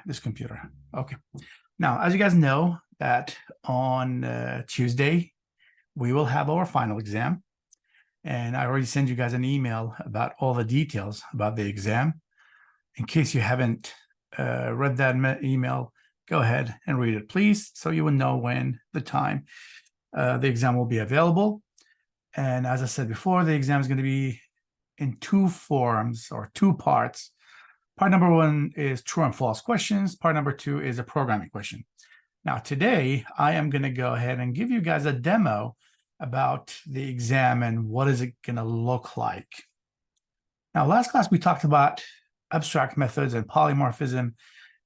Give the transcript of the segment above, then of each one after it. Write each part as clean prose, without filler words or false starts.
this computer. Okay. Now, as you guys know, that on Tuesday, we will have our final exam. And I already sent you guys an email about all the details about the exam. In case you haven't read that email, go ahead and read it, please, so you will know when the time the exam will be available. And as I said before, the exam is going to be in two forms or two parts. Part number one is true and false questions. Part number two is a programming question. Now, today, I am going to go ahead and give you guys a demo about the exam and what is it going to look like. Now, last class, we talked about abstract methods and polymorphism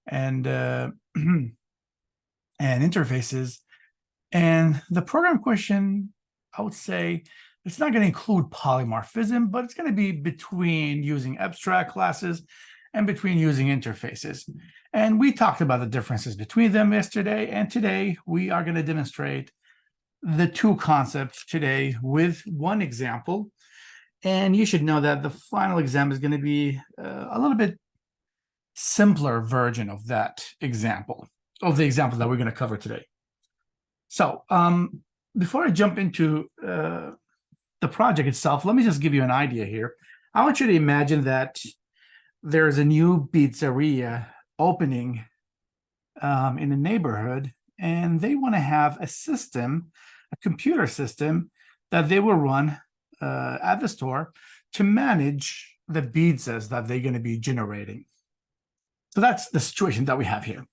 and, and interfaces. And the program question, I would say, it's not going to include polymorphism, but it's going to be between using abstract classes and between using interfaces. And we talked about the differences between them yesterday, and today we are going to demonstrate the two concepts today with one example. And you should know that the final exam is going to be a little bit simpler version of that example, of the example that we're going to cover today. So before I jump into the project itself, let me just give you an idea here. I want you to imagine that there's a new pizzeria opening in a neighborhood, and they want to have a system, a computer system that they will run at the store to manage the pizzas that they're going to be generating. So that's the situation that we have here.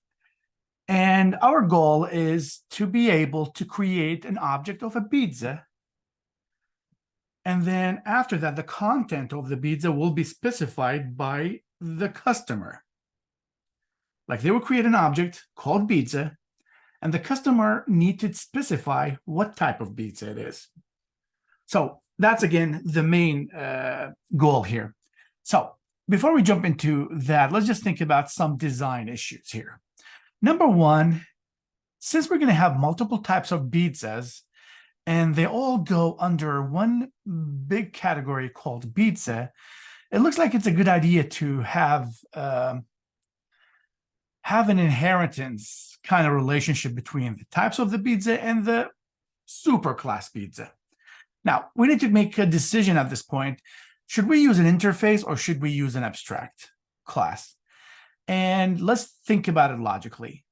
And our goal is to be able to create an object of a pizza. And then after that, the content of the pizza will be specified by the customer. Like they will create an object called pizza, and the customer needs to specify what type of pizza it is. So that's, again, the main goal here. So before we jump into that, let's just think about some design issues here. Number one, since we're going to have multiple types of pizzas, and they all go under one big category called pizza, it looks like it's a good idea to have an inheritance kind of relationship between the types of the pizza and the superclass pizza. Now, we need to make a decision at this point. Should we use an interface or should we use an abstract class? And let's think about it logically.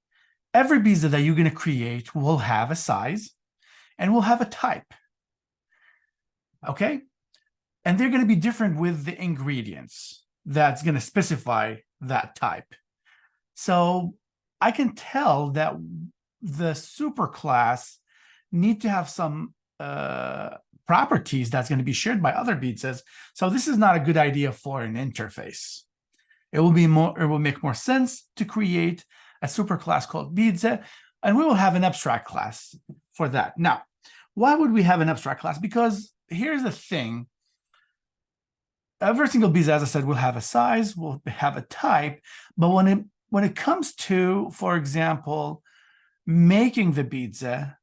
Every pizza that you're going to create will have a size and will have a type. Okay? And they're going to be different with the ingredients that's going to specify that type. So I can tell that the superclass need to have some properties that's going to be shared by other pizzas. So this is not a good idea for an interface. It will make more sense to create a superclass called pizza, and we will have an abstract class for that. Now, why would we have an abstract class? Because here's the thing. Every single pizza, as I said, will have a size, will have a type, but when it comes to, for example, making the pizza,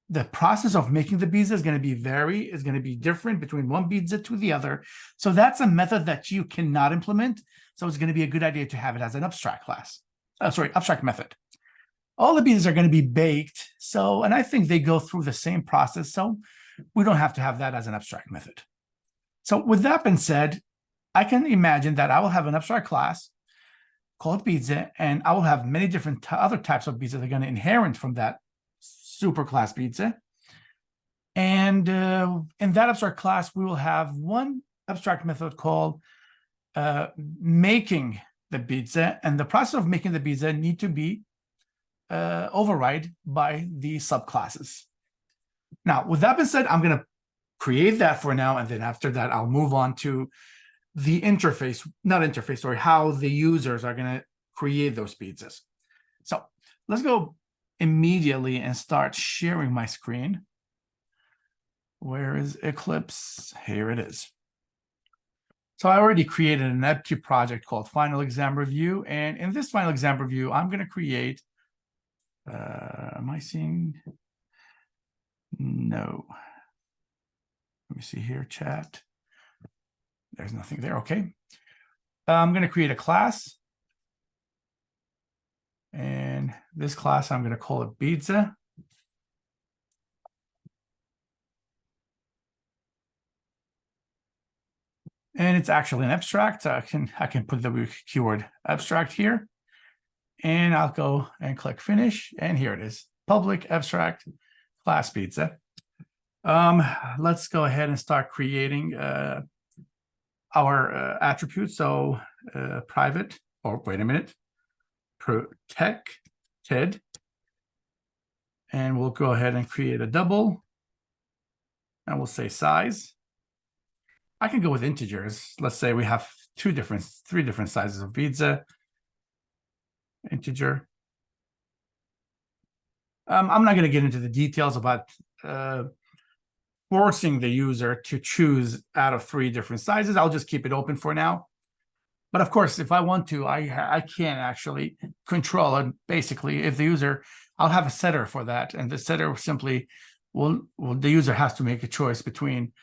the process of making the pizza is going to be different between one pizza to the other. So that's a method that you cannot implement. So it's going to be a good idea to have it as an abstract class. Abstract method. All the pizzas are going to be baked. So, and I think they go through the same process. So we don't have to have that as an abstract method. So with that being said, I can imagine that I will have an abstract class called pizza, and I will have many different other types of pizza that are going to inherit from that superclass pizza. And in that abstract class, we will have one abstract method called making the pizza, and the process of making the pizza need to be override by the subclasses. Now, with that being said, I'm going to create that for now, and then after that, I'll move on to the interface, how the users are going to create those pizzas. So let's go immediately and start sharing my screen. Where is Eclipse? Here it is. So I already created an empty project called Final Exam Review. And in this Final Exam Review, I'm going to create, am I seeing? No. Let me see here, chat. There's nothing there. Okay. I'm going to create a class. this class, I'm going to call it pizza. And it's actually an abstract. I can put the keyword abstract here, and I'll go and click finish. And here it is, public abstract class pizza. Let's go ahead and start creating our attributes. So private, or wait a minute, protected. And we'll go ahead and create a double. And we'll say size. I can go with integers. Let's say we have three different sizes of pizza. Integer. I'm not going to get into the details about forcing the user to choose out of 3 different sizes. I'll just keep it open for now. But of course, if I want to, I can actually control it. Basically, if the user, I'll have a setter for that, and the setter simply the user has to make a choice between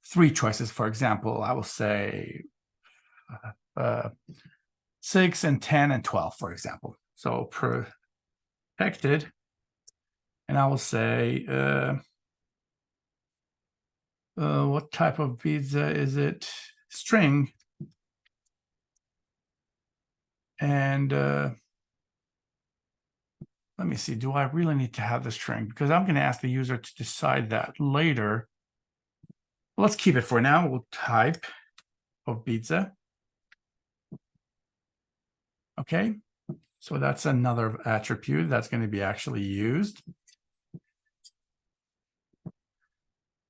3 choices. For example, I will say 6 and 10 and 12, for example. So protected, and I will say what type of pizza is it? String. And let me see, do I really need to have the string? Because I'm going to ask the user to decide that later. Let's keep it for now. We'll type of pizza. Okay, so that's another attribute that's going to be actually used.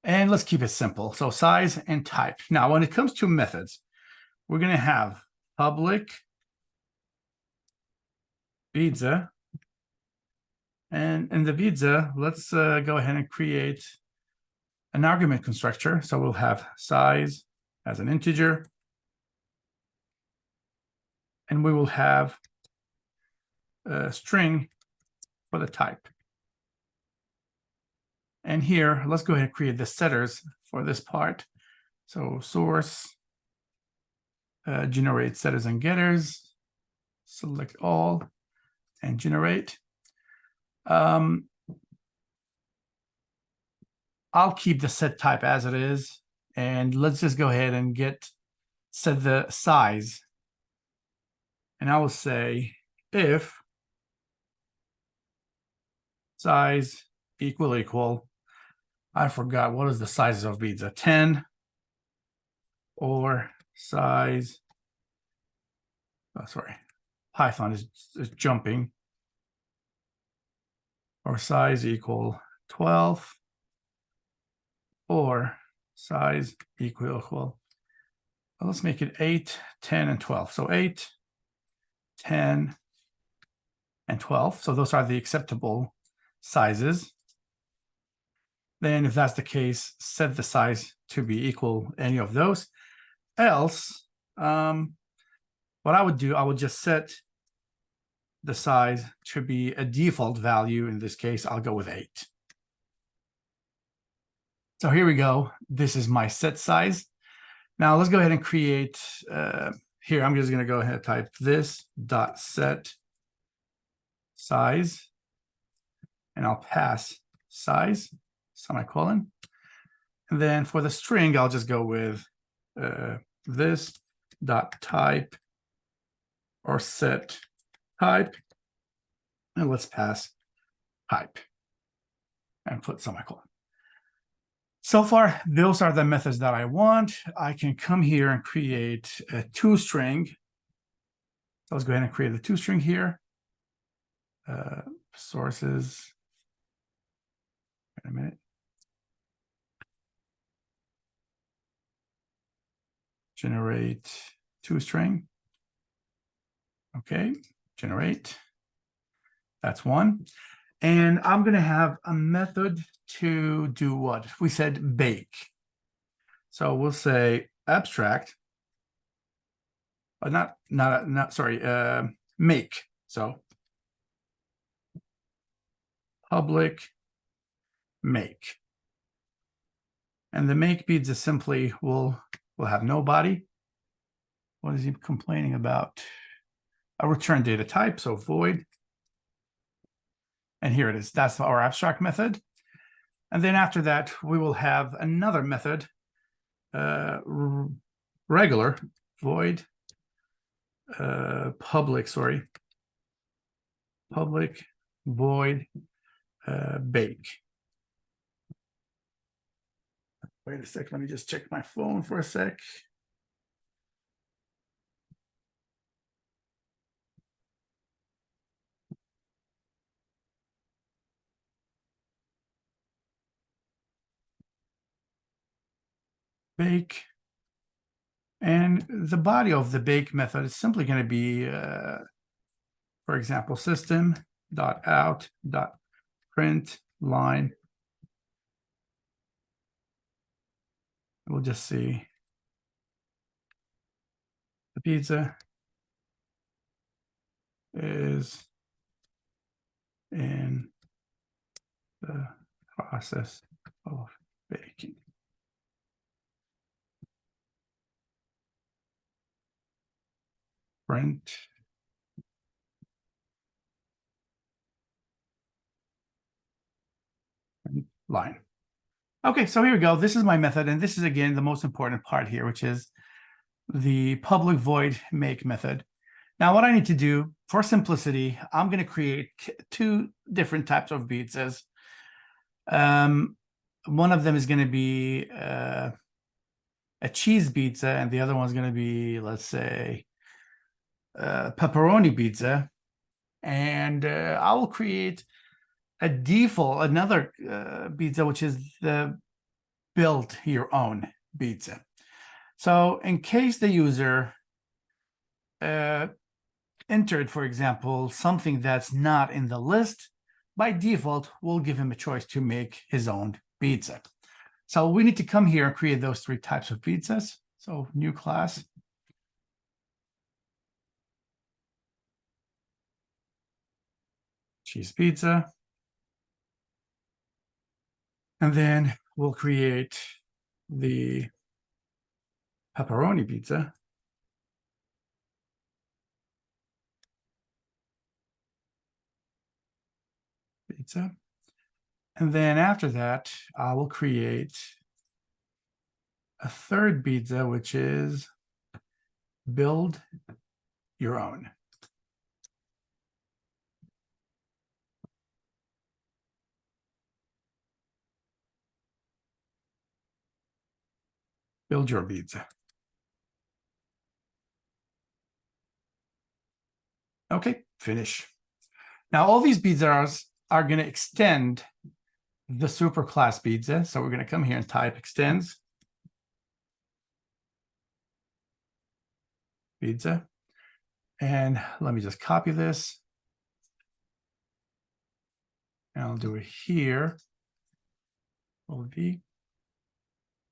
And let's keep it simple. So size and type. Now, when it comes to methods, we're going to have public pizza. And in the pizza, let's go ahead and create an argument constructor. So we'll have size as an integer. And we will have a string for the type. And here, let's go ahead and create the setters for this part. So source, generate setters and getters, select all, and generate. I'll keep the set type as it is, and let's just go ahead and set the size. And I will say if size equal, I forgot, what is the size of pizza? 10, or size, sorry, Python is jumping, or size equal 12, or size equal, well, let's make it 8, 10, and 12. So 8, 10, and 12. So those are the acceptable sizes. Then if that's the case, set the size to be equal any of those. Else, what I would do, I would just set the size to be a default value. In this case, I'll go with 8. So here we go. This is my set size. Now let's go ahead and create, here, I'm just going to go ahead and type this dot set size, and I'll pass size, semicolon. And then for the string, I'll just go with this dot type, or set type, and let's pass type and put semicolon. So far, those are the methods that I want. I can come here and create a toString. So let's go ahead and create the toString here. Sources. Wait a minute. Generate toString. Okay, generate. That's one. And I'm going to have a method to do what? We said bake. So we'll say abstract, make. So public make. And the make pizza simply will have no body. What is he complaining about? A return data type, so void. And here it is. That's our abstract method. And then after that, we will have another method, regular void public void bake. Wait a sec, let me just check my phone for a sec. Bake. And the body of the bake method is simply going to be, for example, system.out.print line. We'll just see the pizza is in the process of baking. Print line. Okay, so here we go. This is my method, and this is again the most important part here, which is the public void make method. Now, what I need to do for simplicity, I'm going to create two different types of pizzas. One of them is going to be a cheese pizza, and the other one is going to be, let's say, pepperoni pizza. And I will create a default, another pizza, which is the build your own pizza. So in case the user entered, for example, something that's not in the list, by default, we'll give him a choice to make his own pizza. So we need to come here and create those three types of pizzas. So new class. Cheese pizza. And then we'll create the pepperoni pizza. And then after that, I will create a third pizza, which is build your own. Build your pizza. Okay, finish. Now all these pizzas are going to extend the superclass pizza. So we're going to come here and type extends pizza. And let me just copy this. And I'll do it here.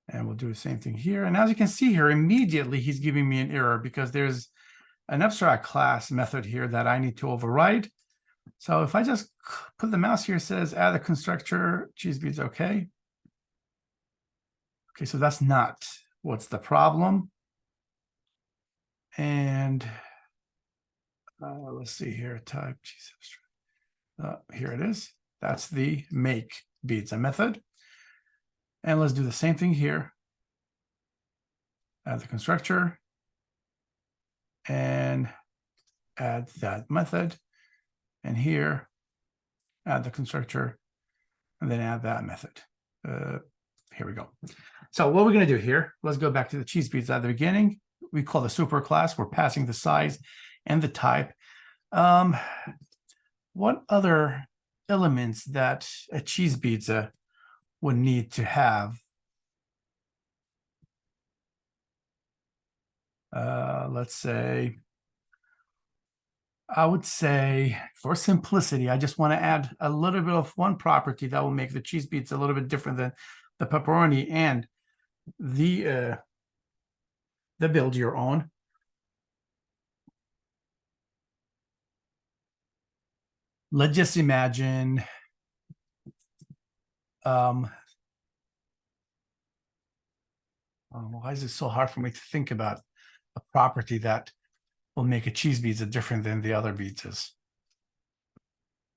And we'll do the same thing here. And as you can see here, immediately he's giving me an error because there's an abstract class method here that I need to override. So if I just put the mouse here, it says add a constructor, cheese pizza, okay. Okay, so that's not what's the problem. And let's see here, type cheese abstract. Here it is. That's the make pizza method. And let's do the same thing here. Add the constructor and add that method. And here, add the constructor and then add that method. Here we go. So what we're going to do here, let's go back to the cheese pizza at the beginning. We call the super class. We're passing the size and the type. What other elements that a cheese pizza would need to have? Let's say, I would say for simplicity, I just want to add a little bit of one property that will make the cheese pizza a little bit different than the pepperoni and the build your own. Let's just imagine why is it so hard for me to think about a property that will make a cheese pizza different than the other pizzas?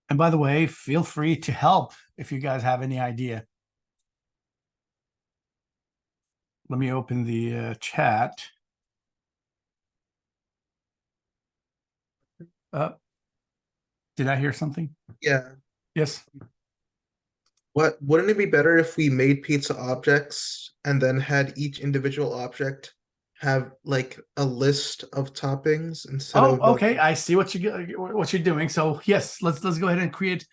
And by the way, feel free to help if you guys have any idea. Let me open the chat. Did I hear something? Yeah. Yes. What wouldn't it be better if we made pizza objects and then had each individual object have like a list of toppings instead Oh, of okay. I see what you're doing. So yes, let's go ahead and create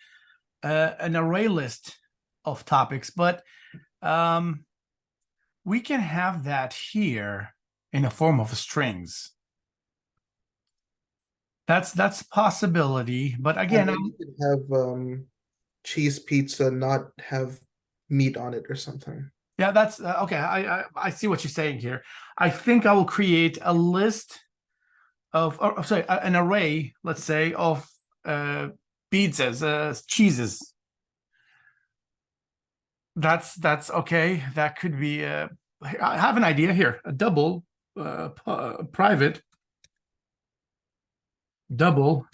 an array list of topics, but we can have that here in the form of strings. That's a possibility, but and again, then you could have cheese pizza not have meat on it or something. yeah, that's okay. I see what you're saying here. I think I will create a list of, or sorry, an array, let's say, of pizzas, cheeses. That's okay. That could be. I have an idea here. A double, private, double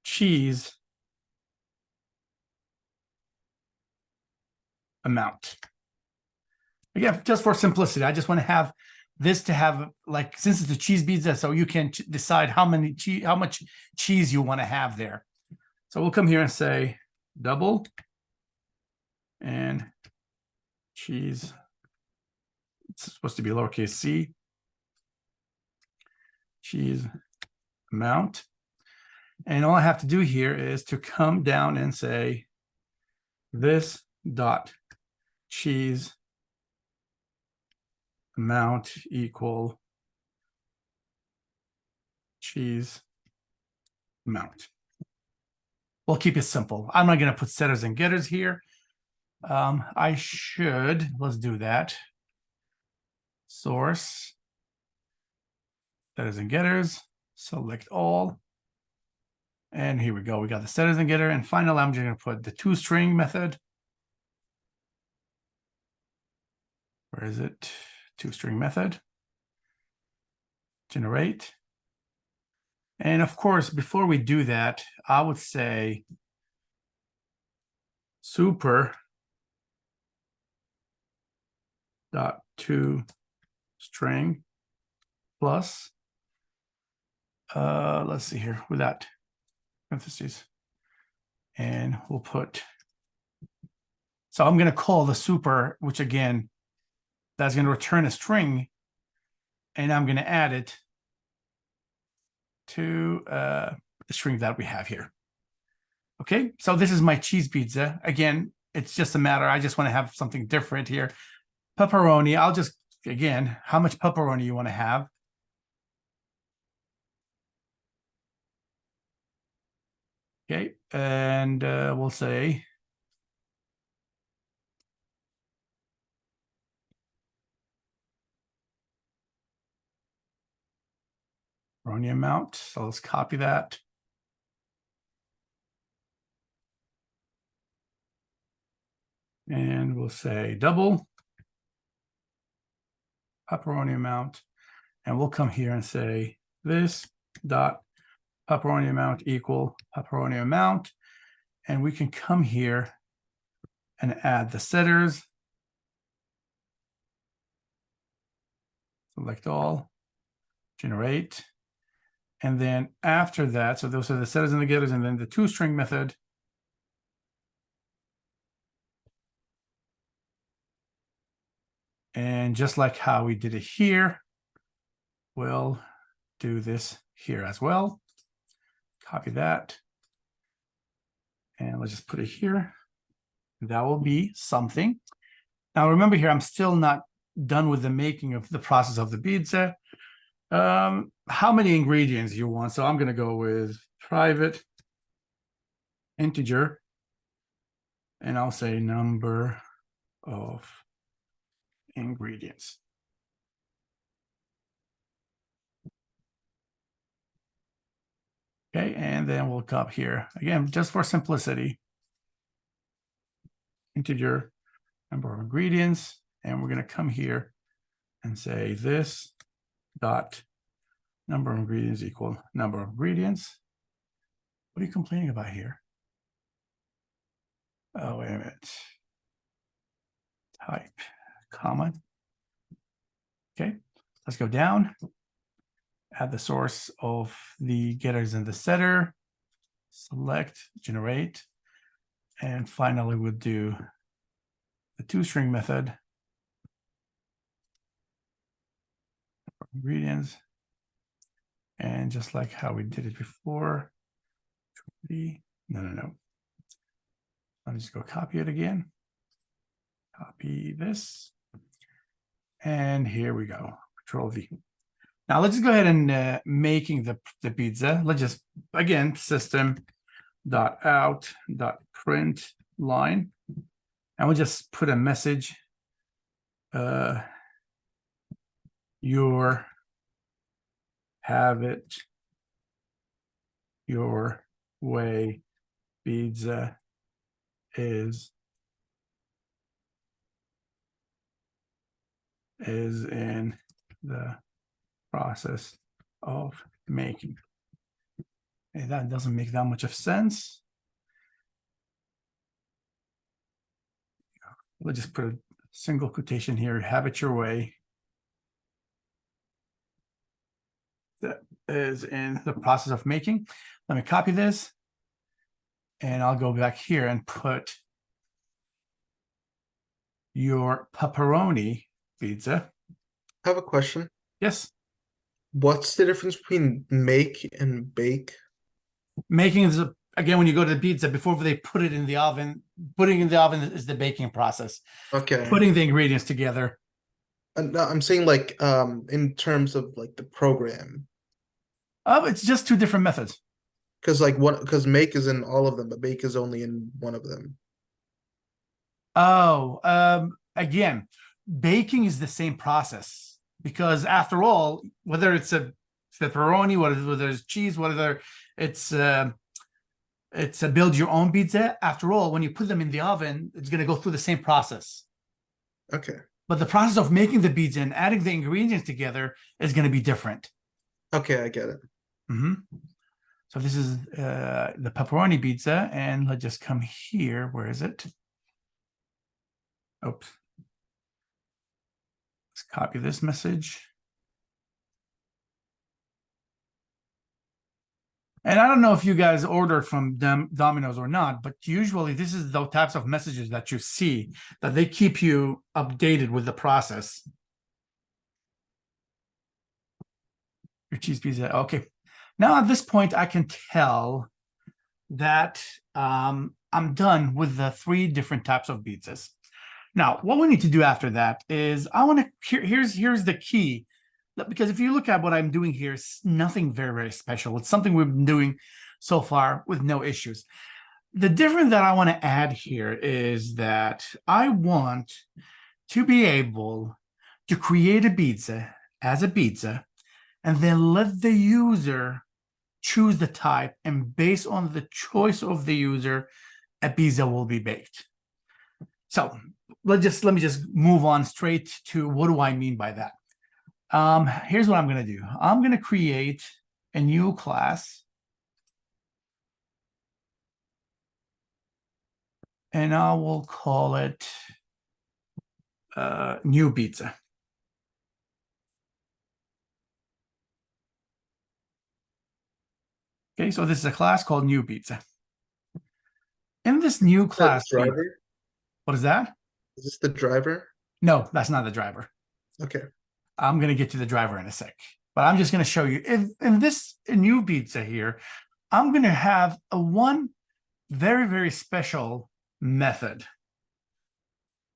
cheese amount. Again, just for simplicity, I just want to have this to have, like, since it's a cheese pizza, so you can decide how much cheese you want to have there. So we'll come here and say double and cheese. It's supposed to be lowercase c. Cheese amount. And all I have to do here is to come down and say this dot cheese amount equal cheese amount. We'll keep it simple. I'm not going to put setters and getters here. I should, let's do that. Source, setters and getters, select all. And here we go. We got the setters and getter. And finally, I'm just going to put the toString method. Where is it? toString method. Generate. And of course, before we do that, I would say super dot toString plus, let's see here, without parentheses. And we'll put, so I'm going to call the super, which again, that's going to return a string, and I'm going to add it to the string that we have here. Okay, so this is my cheese pizza. Again, it's just a matter, I just want to have something different here. Pepperoni, I'll just, again, how much pepperoni you want to have. Okay, and we'll say pepperoni amount. So let's copy that. And we'll say double pepperoni amount. And we'll come here and say this dot pepperoni amount equal pepperoni amount. And we can come here and add the setters. Select all, generate. And then after that, so those are the setters and the getters, and then the toString method. And just like how we did it here, we'll do this here as well. Copy that. And let's just put it here. That will be something. Now remember here, I'm still not done with the making of the process of the pizza. How many ingredients you want? So I'm going to go with private integer, and I'll say number of ingredients. Okay, and then we'll come here again, just for simplicity, integer number of ingredients, and we're going to come here and say this dot number of ingredients equal number of ingredients. What are you complaining about here? Oh, wait a minute. Type, comma. Okay, let's go down. Add the source of the getters and the setter. Select, generate. And finally, we'll do the toString method. Ingredients. And just like how we did it before, no. Let me just go copy it again. Copy this. And here we go, Control V. Now let's just go ahead and making the pizza. Let's just, again, system.out.print line. And we'll just put a message. Your have it your way pizza is in the process of making. And that doesn't make that much of sense. We'll just put a single quotation here, have it your way. That is in the process of making. Let me copy this. And I'll go back here and put your pepperoni pizza. I have a question. Yes. What's the difference between make and bake? Making is, again, when you go to the pizza, before they put it in the oven, putting it in the oven is the baking process. Okay. Putting the ingredients together. No, I'm saying like in terms of like the program. It's just two different methods. Because like what? Because make is in all of them, but bake is only in one of them. Oh, again, baking is the same process because after all, whether it's a pepperoni, whether it's cheese, whether it's a build your own pizza. After all, when you put them in the oven, it's going to go through the same process. Okay. But the process of making the pizza and adding the ingredients together is going to be different. Okay, I get it. So this is the pepperoni pizza, and let's just come here. Where is it? Oops. Let's copy this message. And I don't know if you guys ordered from Domino's or not, but usually this is the types of messages that you see that they keep you updated with the process. Your cheese pizza. Okay. Now at this point, I can tell that I'm done with the 3 different types of pizzas. Now, what we need to do after that is I want to, here's the key. Because if you look at what I'm doing here, it's nothing very, very special. It's something we've been doing so far with no issues. The difference that I want to add here is that I want to be able to create a pizza as a pizza and then let the user choose the type, and based on the choice of the user, a pizza will be baked. So let me just move on straight to what do I mean by that. Here's what I'm going to do. I'm going to create a new class. And I will call it new pizza. Okay, so this is a class called new pizza. In this new class, driver? What is that? Is this the driver? No, that's not the driver. Okay. I'm going to get to the driver in a sec, but I'm just going to show you in this new pizza here, I'm going to have one very, very special method.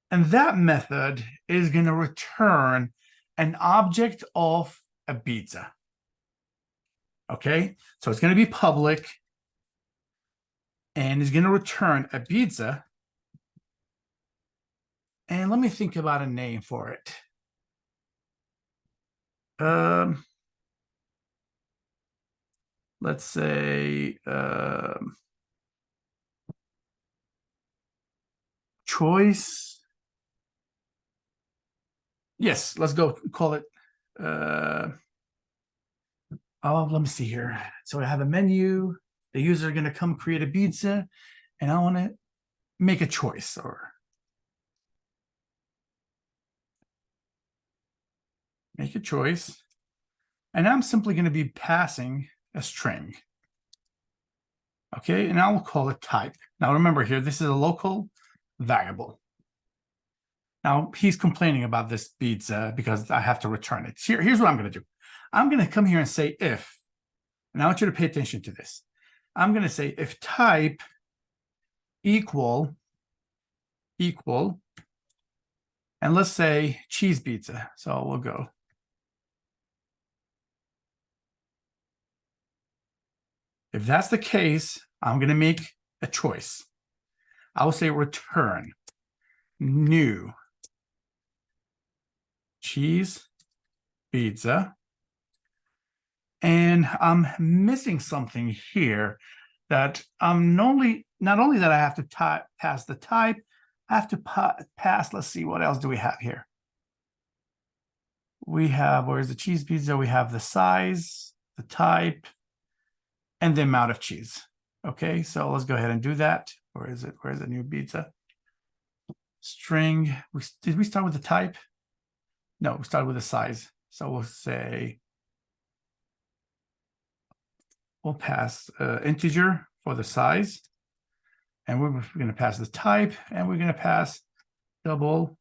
And that method is going to return an object of a pizza. Okay, so it's going to be public and it's going to return a pizza. And let me think about a name for it. Let's say choice. Yes, let's go call it. Oh, let me see here. So I have a menu. the user going to come create a pizza, and I want to make a choice or make a choice. And I'm simply going to be passing a string. Okay, and I will call it type. Now remember here, this is a local variable. Now he's complaining about this pizza because I have to return it. Here's what I'm going to do. I'm going to come here and say if, and I want you to pay attention to this. I'm going to say if type equal, and let's say cheese pizza. So we'll go. If that's the case, I'm going to make a choice. I will say return new cheese pizza. And I'm missing something here that not only that I have to pass the type, I have to pass, let's see, what else do we have here? We have, where's the cheese pizza? We have the size, the type, and the amount of cheese. Okay, so let's go ahead and do that. Where is it? Where's the new pizza? String, did we start with the type? No, we started with the size. So we'll say, we'll pass integer for the size. And we're going to pass the type, and we're going to pass double.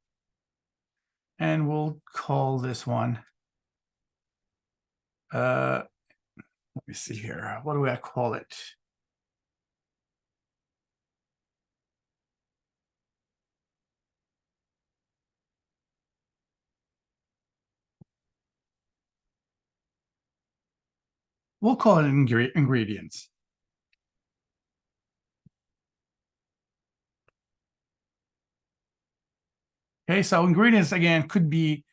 And we'll call this one. Let me see here. What do I call it? We'll call it ingredients. Okay, so ingredients again could be,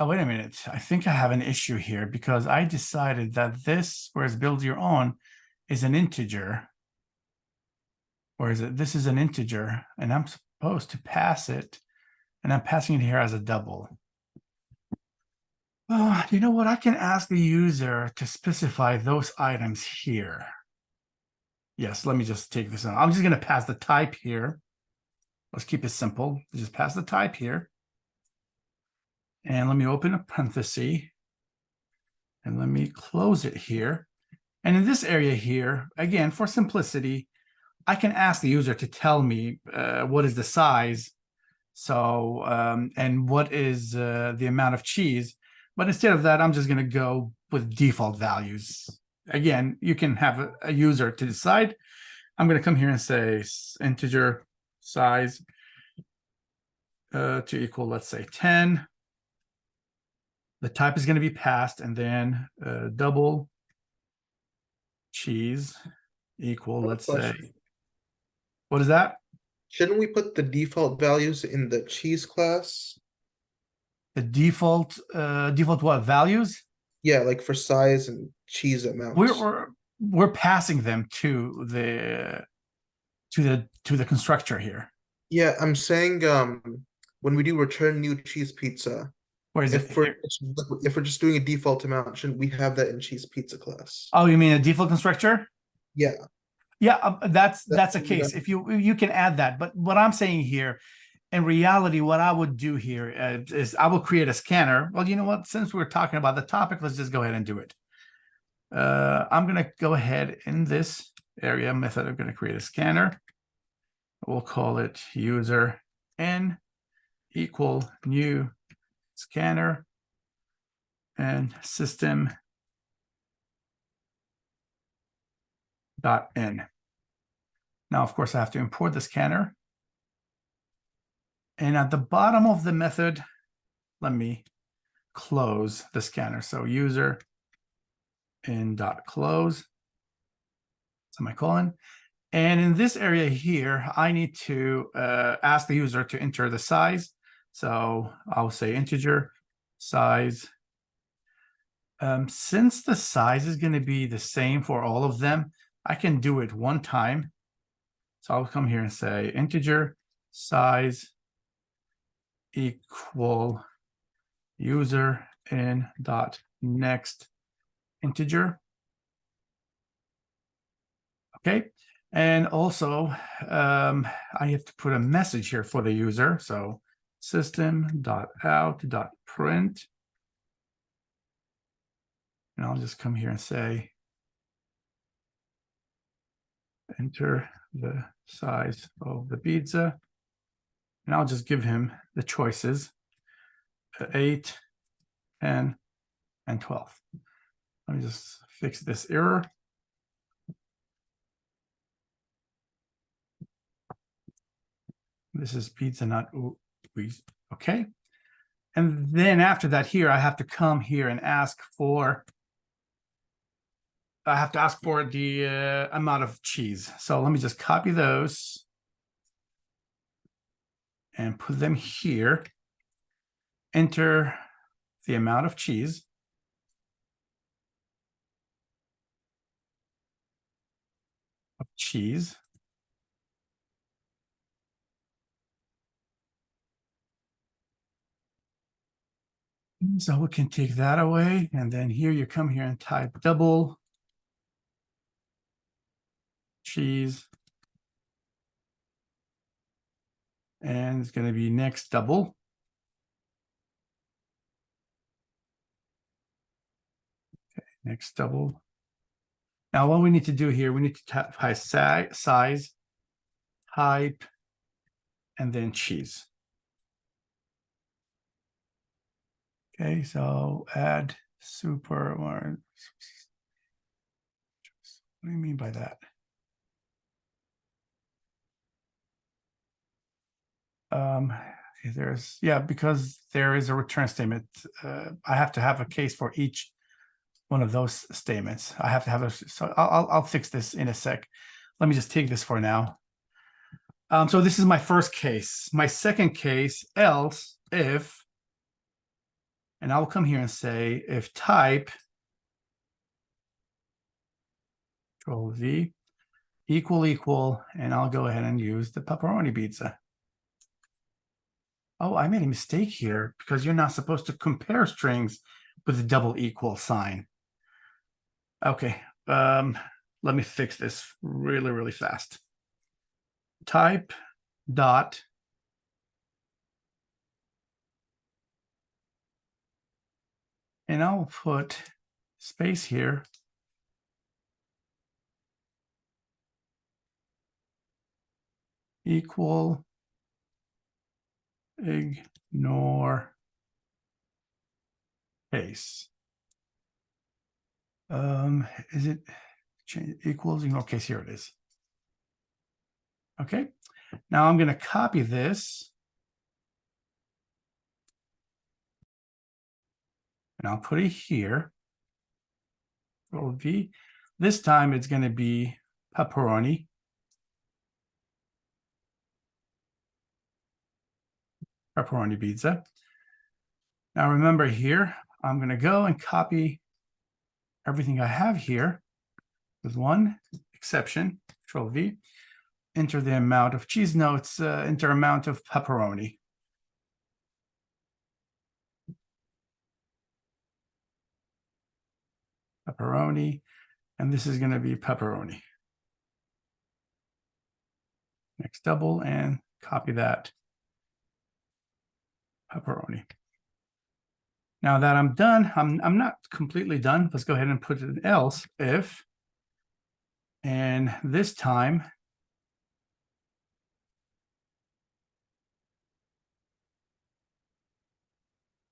oh, wait a minute. I think I have an issue here because I decided that this, whereas build your own, is an integer. Or is it, this is an integer, and I'm supposed to pass it, and I'm passing it here as a double. Oh, you know what? I can ask the user to specify those items here. Yes, let me just take this out. I'm just going to pass the type here. Let's keep it simple. Just pass the type here. And let me open a parenthesis. And let me close it here. And in this area here, again, for simplicity, I can ask the user to tell me what is the size. So, and what is the amount of cheese. But instead of that, I'm just going to go with default values. Again, you can have a user to decide. I'm going to come here and say integer size to equal, let's say 10. The type is going to be passed, and then double cheese equal, let's say. What is that? Shouldn't we put the default values in the cheese class? The default what values? Yeah, like for size and cheese amounts. We're passing them to the constructor here. Yeah, I'm saying when we do return new cheese pizza, Where is if we're just doing a default amount, shouldn't we have that in cheese pizza class? Oh, you mean a default constructor? Yeah. Yeah, that's a case. If you can add that, but what I'm saying here, in reality, what I would do here is I will create a scanner. Well, you know what? Since we're talking about the topic, let's just go ahead and do it. I'm going to go ahead in this area method. I'm going to create a scanner. We'll call it user n equal new scanner and system dot n. Now, of course, I have to import the scanner. And at the bottom of the method, let me close the scanner. So user in dot close, semicolon. And in this area here, I need to ask the user to enter the size. So I'll say integer size. Since the size is going to be the same for all of them, I can do it one time. So I'll come here and say integer size equal user in dot next integer. Okay. And also, I have to put a message here for the user. So system.out.print. And I'll just come here and say, enter the size of the pizza. And I'll just give him the choices, 8, 10, and 12. Let me just fix this error. This is pizza, not okay. And then after that here, I have to come here and ask for, I have to ask for the amount of cheese. So let me just copy those and put them here. Enter the amount of cheese. So we can take that away. And then here you come here and type double cheese. And it's going to be next double. Okay, next double. Now what we need to do here, we need to type size, type, and then cheese. Okay, so add super. What do you mean by that? There's, yeah, because there is a return statement. I have to have a case for each one of those statements. I have to have a, so I'll fix this in a sec. Let me just take this for now. So this is my first case. My second case, else if, and I'll come here and say if type Control V equal, and I'll go ahead and use the pepperoni pizza. Oh, I made a mistake here because you're not supposed to compare strings with a double equal sign. Okay, let me fix this really fast. Type dot and I'll put space here. Equal, ignore case. Is it change equals ignore case? Here it is. Okay, now I'm going to copy this and I'll put it here. Control V. This time it's going to be pepperoni. Pepperoni pizza. Now remember here, I'm going to go and copy everything I have here with one exception. Control V. Enter the amount of cheese notes, enter amount of pepperoni. Pepperoni, and this is going to be pepperoni. Next double and copy that. Pepperoni. Now that I'm done, I'm not completely done. Let's go ahead and put an else if, and this time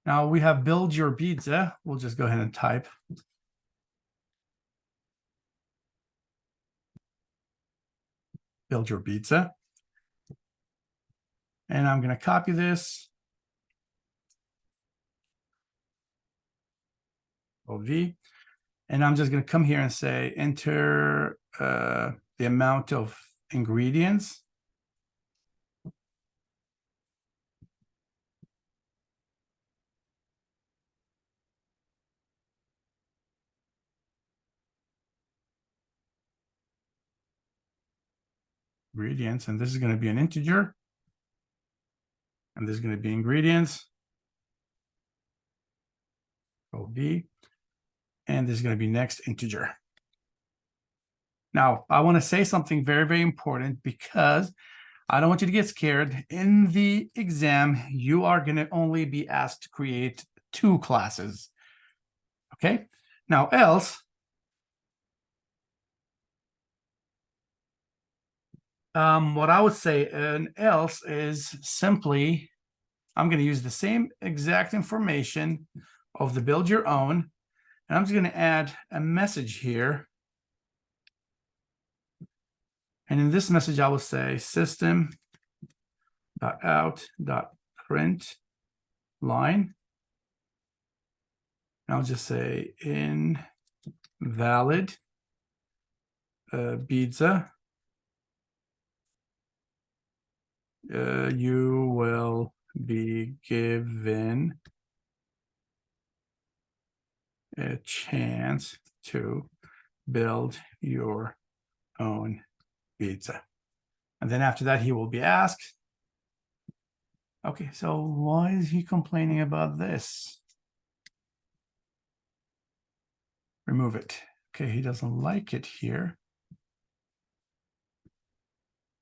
now we have build your pizza. We'll just go ahead and type build your pizza. And I'm going to copy this. OV. And I'm just going to come here and say enter the amount of ingredients. And this is going to be an integer. And this is going to be ingredients. OV. And this is going to be next integer. Now, I want to say something very, very important because I don't want you to get scared. In the exam, you are going to only be asked to create 2 classes. Okay? Now, else, what I would say an else is simply, I'm going to use the same exact information of the build your own, and I'm just going to add a message here. And in this message, I will say system.out.print line. I'll just say invalid pizza. You will be given a chance to build your own pizza. And then after that, he will be asked, okay, so why is he complaining about this? Remove it. Okay, he doesn't like it here.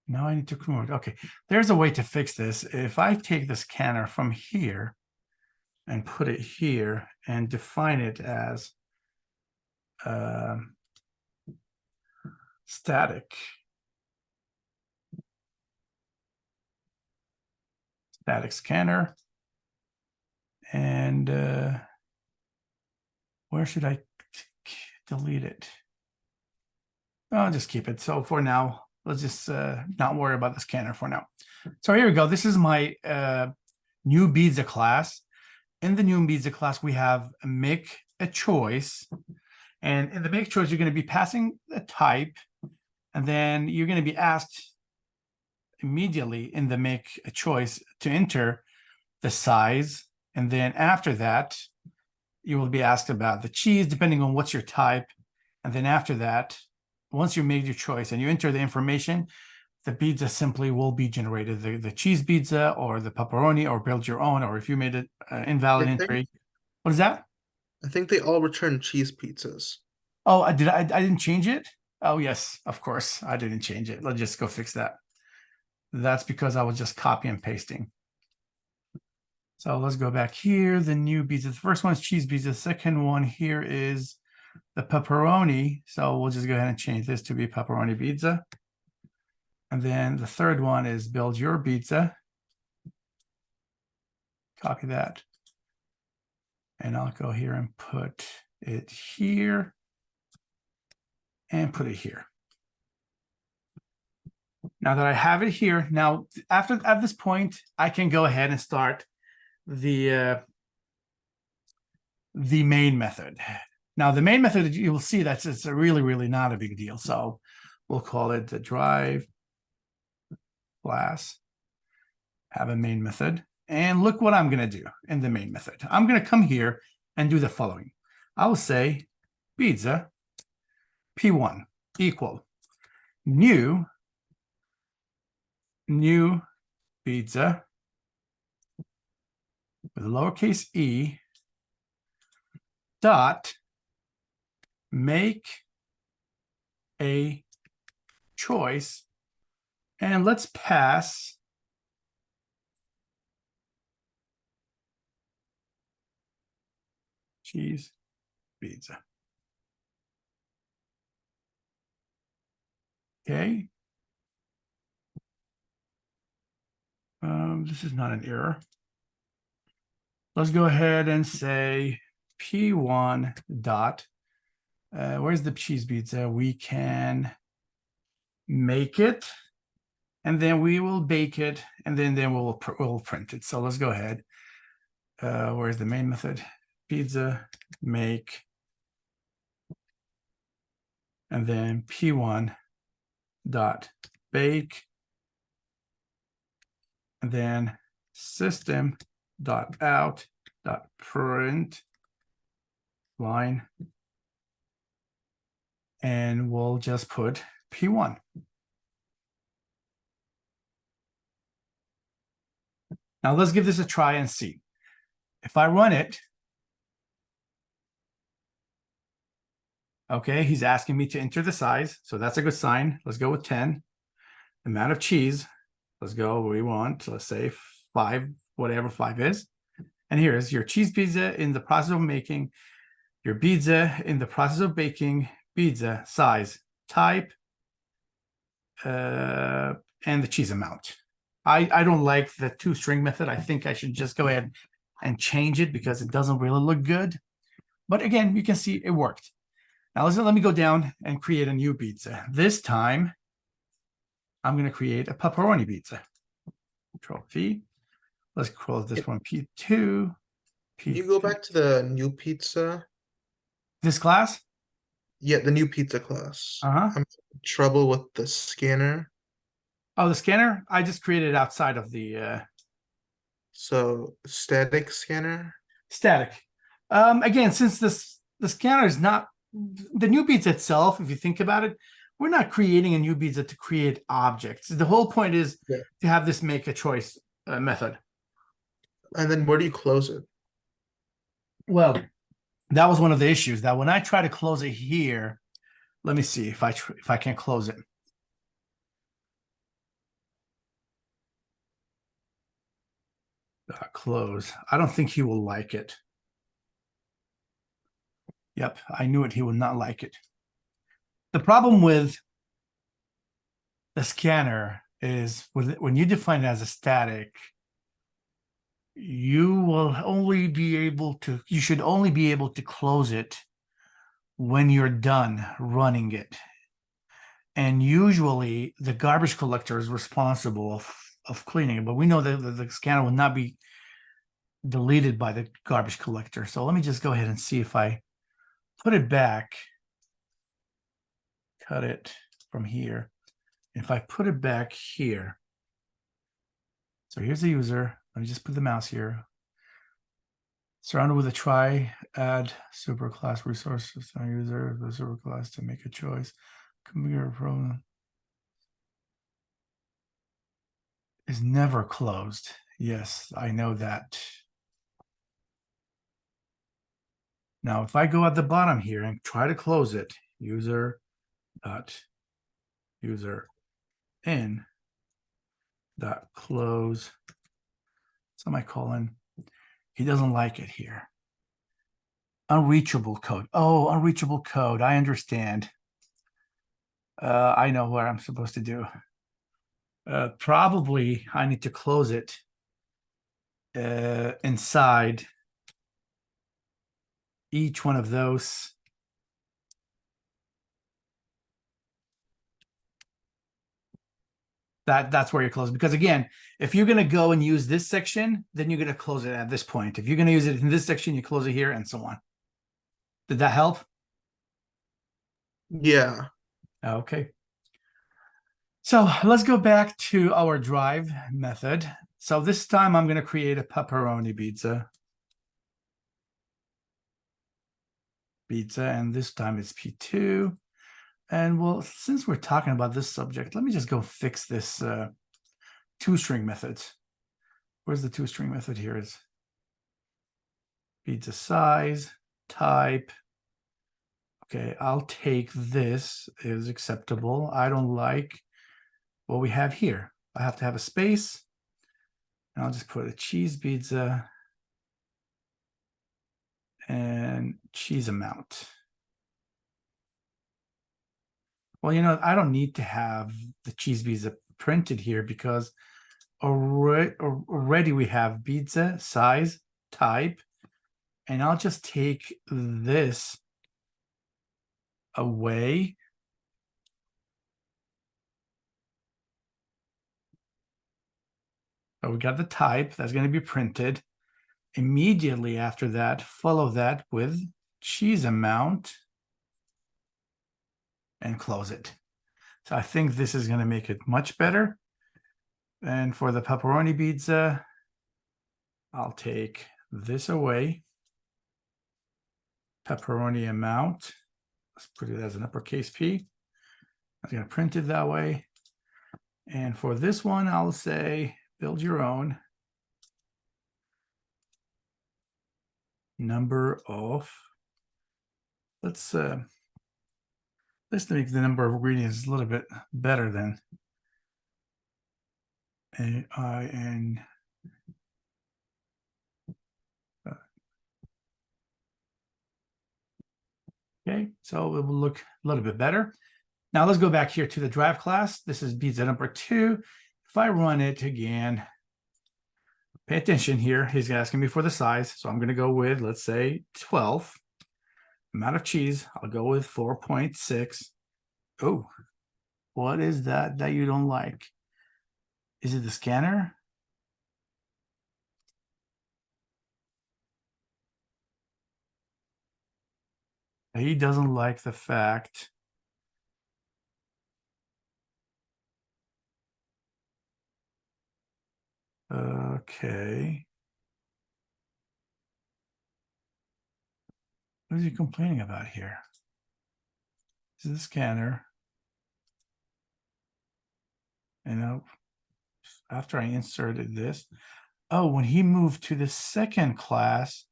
Now I need to remove it. Okay, there's a way to fix this. If I take the scanner from here and put it here and define it as static scanner, and where should I delete it? I'll just keep it. So for now, let's just not worry about the scanner for now. So here we go. This is my new pizza class. In the new pizza class, we have make a choice. And in the make choice, you're going to be passing a type. And then you're going to be asked immediately in the make a choice to enter the size. And then after that, you will be asked about the cheese, depending on what's your type. And then after that, once you made your choice and you enter the information, the pizza simply will be generated. The cheese pizza or the pepperoni or build your own, or if you made it invalid entry. What is that? I think they all return cheese pizzas. Oh, I didn't change it? Oh, yes, of course. I didn't change it. Let's just go fix that. That's because I was just copy and pasting. So let's go back here. The new pizza. The first one is cheese pizza. The second one here is the pepperoni. So we'll just go ahead and change this to be pepperoni pizza. And then the third one is build your pizza. Copy that. And I'll go here and put it here and put it here. Now that I have it here, now at this point, I can go ahead and start the main method. Now the main method, you will see that it's really, really not a big deal. So we'll call it the drive class, have a main method. And look what I'm going to do in the main method. I'm going to come here and do the following. I will say pizza P1 equal new pizza with a lowercase e dot make a choice, and let's pass cheese pizza. Okay. This is not an error. Let's go ahead and say P1 dot, where's the cheese pizza? We can make it, and then we will bake it, and then we'll print it. So let's go ahead. Where's the main method? Pizza make, and then P1 dot bake, and then system dot out dot print line, and we'll just put P1. Now let's give this a try and see. If I run it, Okay, he's asking me to enter the size, so that's a good sign. Let's go with 10. Amount of cheese, let's go where we want. Let's say 5, whatever 5 is. And here's your cheese pizza in the process of making, your pizza in the process of baking, pizza size, type, and the cheese amount. I don't like the toString method. I think I should just go ahead and change it because it doesn't really look good. But again, you can see it worked. Now let me go down and create a new pizza. This time, I'm going to create a pepperoni pizza. Control V. Let's call this one P2. Can you go back to the new pizza? This class? Yeah, the new pizza class. Uh-huh. I'm having trouble with the scanner. Oh, the scanner? I just created outside of the So static scanner. static. Again, since the scanner is not the new pizza itself, if you think about it, we're not creating a new pizza to create objects. The whole point is Yeah. to have this make a choice method. And then where do you close it? Well, that was one of the issues that when I try to close it here, let me see if I can close it. Close. I don't think he will like it. Yep, I knew it. He would not like it. The problem with the scanner is when you define it as a static, you should only be able to close it when you're done running it. And usually the garbage collector is responsible of cleaning it, but we know that the scanner will not be deleted by the garbage collector. So let me just go ahead and see if I put it back, cut it from here. If I put it back here, so here's the user. Let me just put the mouse here. Surrounded with a try, add superclass resources on user, the superclass to make a choice. Computer program is never closed. Yes, I know that. Now, if I go at the bottom here and try to close it, user in dot close semicolon, he doesn't like it here. Unreachable code. Oh, unreachable code. I understand. I know what I'm supposed to do. Probably I need to close it inside each one of those. That's where you close, because again, if you're going to go and use this section, then you're going to close it at this point. If you're going to use it in this section, you close it here and so on. Did that help? Yeah. Okay. So let's go back to our drive method. So this time I'm going to create a pepperoni pizza. And this time it's P2. And well, since we're talking about this subject, let me just go fix this toString methods. Where's the toString method? Here is pizza size, type. Okay, I'll take this is acceptable. I don't like what we have here. I have to have a space. And I'll just put a cheese pizza and cheese amount. Well, you know, I don't need to have the cheese pizza printed here because already we have pizza size, type, and I'll just take this away. So we got the type that's going to be printed. Immediately after that, follow that with cheese amount and close it. So I think this is going to make it much better. And for the pepperoni pizza, I'll take this away. Pepperoni amount. Let's put it as an uppercase P. I'm going to print it that way. And for this one, I'll say build your own number of, let's This makes the number of ingredients a little bit better than AIN. Okay, so it will look a little bit better. Now let's go back here to the drive class. This is BZ number 2. If I run it again, pay attention here. He's asking me for the size. So I'm going to go with, let's say, 12. Amount of cheese, I'll go with 4.6. Oh, what is that you don't like? Is it the scanner? He doesn't like the fact okay. What is he complaining about here? This is the scanner. And after I inserted this, oh, when he moved to the second class,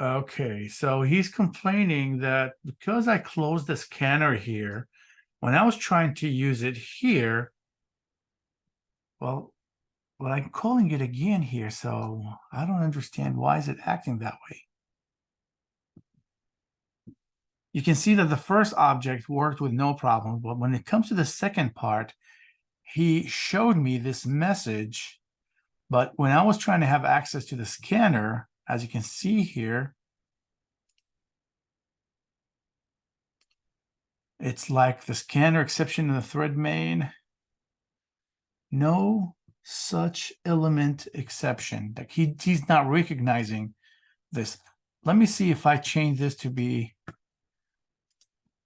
okay, so he's complaining that because I closed the scanner here, when I was trying to use it here, well, I'm calling it again here, so I don't understand why is it acting that way. You can see that the first object worked with no problem, but when it comes to the second part, he showed me this message, but when I was trying to have access to the scanner, as you can see here, it's like the scanner exception in the thread main. No such element exception. Like he's not recognizing this. Let me see if I change this to be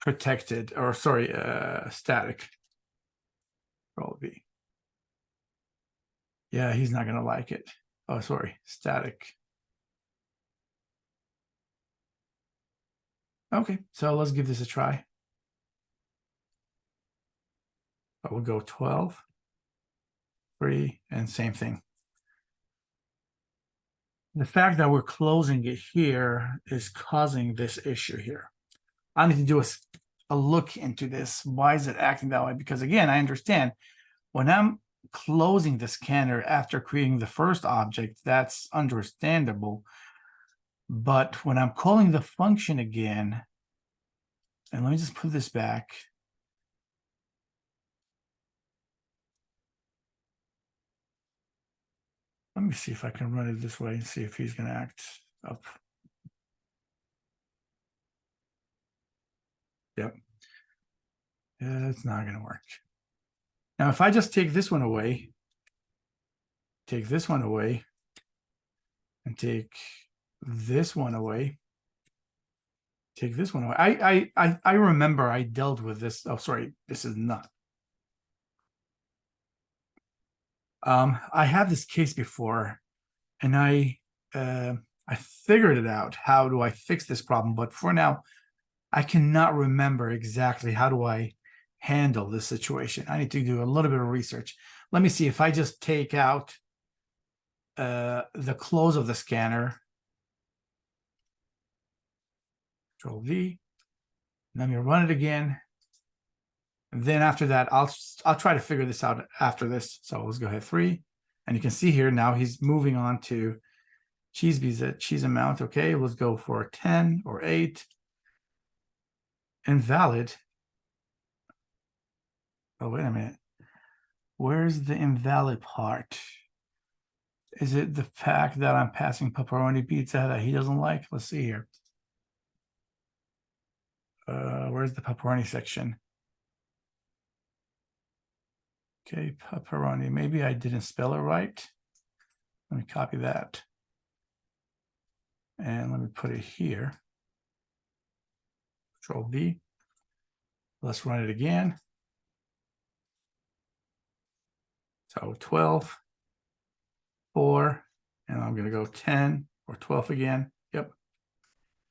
protected, or sorry, static. Probably. Yeah, he's not gonna like it. Oh, sorry, static. Okay, so let's give this a try. I will go 12, 3, and same thing. The fact that we're closing it here is causing this issue here. I need to do a look into this. Why is it acting that way? Because again, I understand when I'm closing the scanner after creating the first object, that's understandable. But when I'm calling the function again, and let me just put this back. Let me see if I can run it this way and see if he's going to act up. Yep. Yeah, it's not going to work. Now, if I just take this one away, and take this one away, take this one away. I remember I dealt with this. Oh, sorry, this is not. I had this case before, and I figured it out. How do I fix this problem? But for now, I cannot remember exactly how do I handle this situation. I need to do a little bit of research. Let me see if I just take out the close of the scanner. Control V. Let me run it again. And then after that, I'll try to figure this out after this. So let's go ahead 3. And you can see here now he's moving on to cheese visa, cheese amount. Okay, let's go for 10 or 8. Invalid. Oh, wait a minute. Where's the invalid part? Is it the fact that I'm passing pepperoni pizza that he doesn't like? Let's see here. Where's the pepperoni section? Okay, pepperoni. Maybe I didn't spell it right. Let me copy that. And let me put it here. Control V. Let's run it again. So 12, 4, and I'm going to go 10 or 12 again. Yep.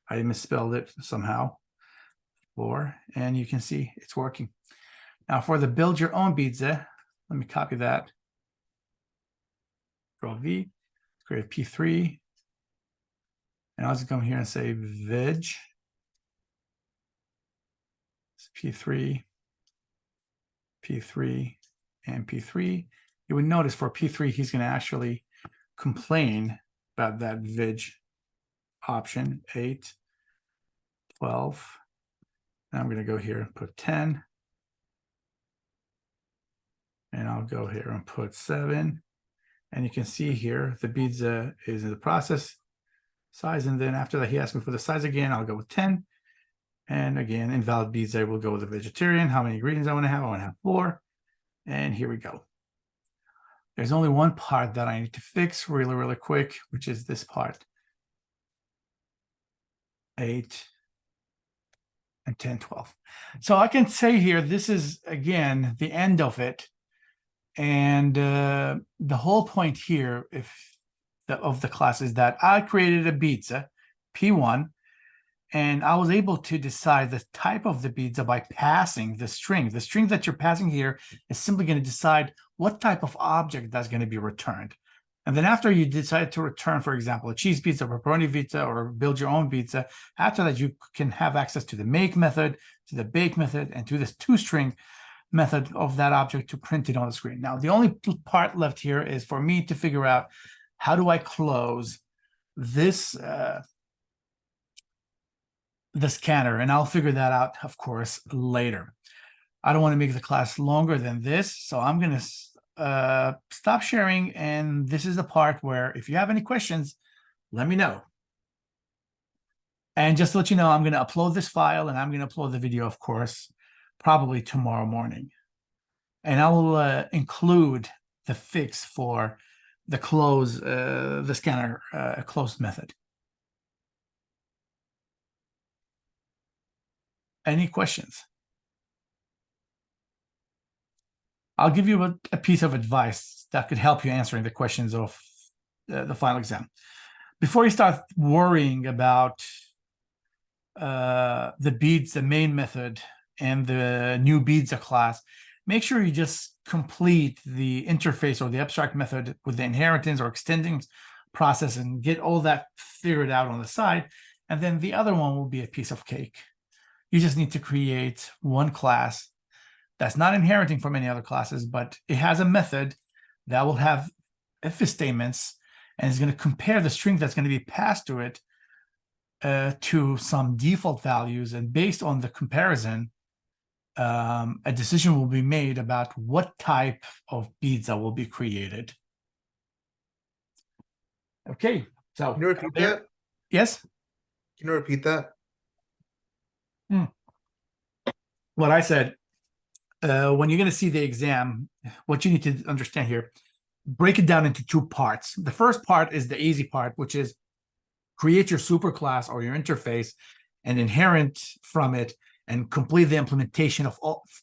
I misspelled it somehow. 4, and you can see it's working. Now for the build your own pizza, let me copy that. Control V, create P3. And I'll just come here and say veg. P3, P3, and P3. You would notice for P3, he's going to actually complain about that vig option, 8, 12. Now I'm going to go here and put 10. And I'll go here and put 7. And you can see here, the beads is in the process size. And then after that, he asked me for the size again. I'll go with 10. And again, invalid beads, I will go with a vegetarian. How many ingredients I want to have? I want to have 4. And here we go. There's only one part that I need to fix really, really quick, which is this part. 8 and 10, 12. So I can say here, this is, again, the end of it. And the whole point here of the class is that I created a pizza, P1, and I was able to decide the type of the pizza by passing the string. The string that you're passing here is simply going to decide what type of object that's going to be returned. And then after you decide to return, for example, a cheese pizza, pepperoni pizza, or build your own pizza, after that, you can have access to the make method, to the bake method, and to this toString method of that object to print it on the screen. Now, the only part left here is for me to figure out how do I close this the scanner, and I'll figure that out, of course, later. I don't want to make the class longer than this, so I'm going to stop sharing, and this is the part where if you have any questions, let me know. And just to let you know, I'm going to upload this file, and I'm going to upload the video, of course, probably tomorrow morning. And I will include the fix for the close, the scanner closed method. Any questions? I'll give you a piece of advice that could help you answering the questions of the final exam. Before you start worrying about the beads, the main method, and the new beads class, make sure you just complete the interface or the abstract method with the inheritance or extending process and get all that figured out on the side. And then the other one will be a piece of cake. You just need to create one class that's not inheriting from any other classes, but it has a method that will have if statements and is going to compare the string that's going to be passed to it to some default values. And based on the comparison, a decision will be made about what type of beads that will be created. Okay, so Can you repeat that? Yes? Can you repeat that? What I said, when you're going to see the exam, what you need to understand here, break it down into 2 parts. The first part is the easy part, which is create your superclass or your interface and inherit from it and complete the implementation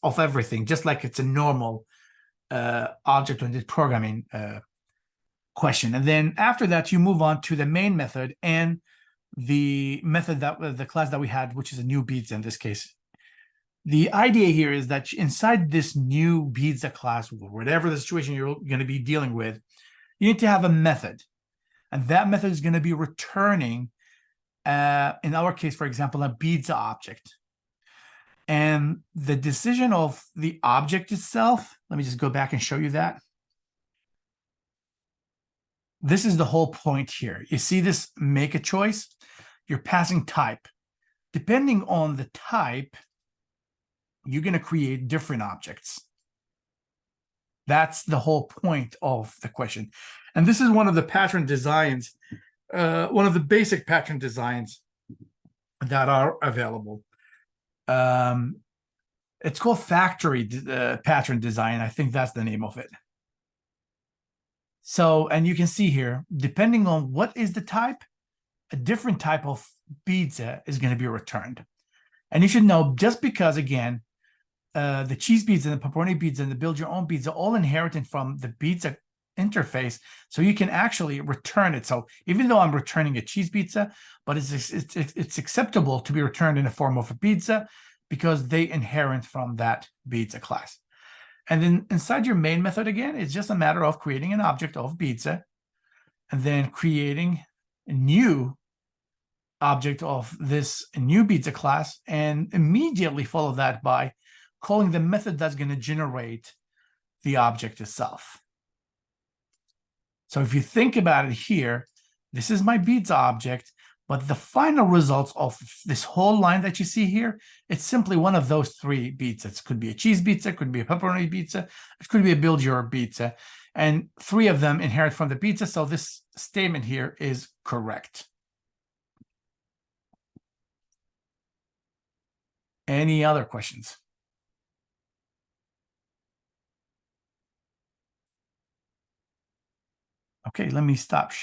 of everything, just like it's a normal object-oriented programming question. And then after that, you move on to the main method and the method that the class that we had, which is a new beads in this case. The idea here is that inside this new beads class, whatever the situation you're going to be dealing with, you need to have a method. And that method is going to be returning, in our case, for example, a beads object. And the decision of the object itself, let me just go back and show you that. This is the whole point here. You see this make a choice? You're passing type. Depending on the type, you're going to create different objects. That's the whole point of the question. And this is one of the pattern designs, one of the basic pattern designs that are available. It's called factory pattern design. I think that's the name of it. So, and you can see here, depending on what is the type, a different type of pizza is going to be returned. And you should know, just because, again, the cheese pizza and the pepperoni pizza and the build your own pizza all inherited from the pizza interface, so you can actually return it. So even though I'm returning a cheese pizza, but it's acceptable to be returned in the form of a pizza because they inherit from that pizza class. And then inside your main method, again, it's just a matter of creating an object of pizza and then creating a new object of this new pizza class and immediately follow that by calling the method that's going to generate the object itself. So if you think about it here, this is my pizza object, but the final results of this whole line that you see here, it's simply one of those three pizzas. It could be a cheese pizza, it could be a pepperoni pizza, it could be a build your pizza, and three of them inherit from the pizza. So this statement here is correct. Any other questions? Okay, let me stop sharing.